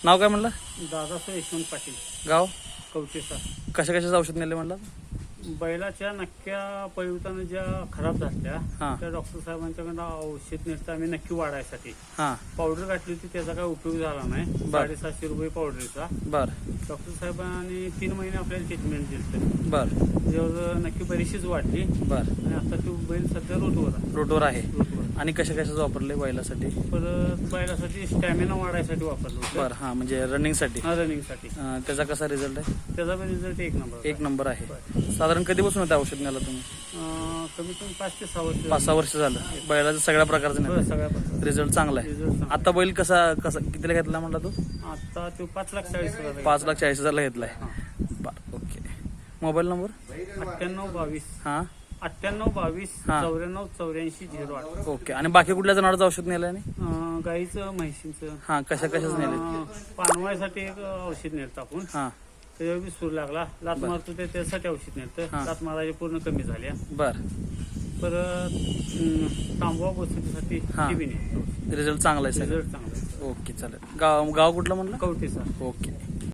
नाव काय म्हणलं? दादासाहेब यशवंत पाटील, गाव? कवठेसा. कशा कशाचं औषध नेले म्हणलं? बैलाच्या नक्क्या पळवताना ज्या खराब झाल्या हां त्या डॉक्टर साहेबांच्याकडनं औषध नेलं आम्ही नक्की वाढायसाठी. हां पावडर घातली होती, त्याचा काय उपयोग झाला नाही. 750 रुपये पावडरचा. बरं डॉक्टर साहेबांनी 3 महिने आपल्याला ट्रीटमेंट दिली. बरं त्याच्यावर नक्की बरीचशीच वाढली बरं. आणि आता तो बैल सध्या रोटवर आहे. रोटवर आहे. रोटवर. आणि कशा कशाचं वापरले बैलासाठी? परत बैलासाठी स्टॅमिना वाढायसाठी वापरलं होतं. बरं हां म्हणजे रनिंगसाठी. रनिंगसाठी. त्याचा कसा रिझल्ट आहे? त्याचा पण रिझल्ट 1 नंबर. 1 नंबर आहे. साधारण कधीपासून होतं औषध न्याला तुम्ही? कमीत कमी 5 ते 6 वर्ष. 5-6 वर्ष झालं. बैलाचं सगळ्या प्रकारचं हो, नाही. सगळ्या प्रकारचा रिझल्ट चांगला आहे. रिझल्ट चांगला. आता बैल कसा कितीला घेतला म्हणला तू? आता तो 5,40,000 5,40,000 घेतलाय. बरं ओके. Mobile number? 9822 हां 9822 हा. 948408. ओके. आणि बाकी कुठल्या जनावरांचं औषध नेलं आणि? गाईचं, म्हैशीचं. हां कशा कशाच नेले? पानवायसाठी एक औषध नेलं आपण. हां त्याच्यावर बी सूर लागला. लात मारतो त्यासाठी औषध हा. नेलं. लात मारायची पूर्ण कमी झाल्या. बरं. परत तांबवा बसवण्यासाठी हा. ती बी नेलं. रिझल्ट चांगला आहे सर. रिझल्ट चांगला आहे. ओके चालेल. गाव गाव कुठलं म्हणलं? कवठेसा. ओके.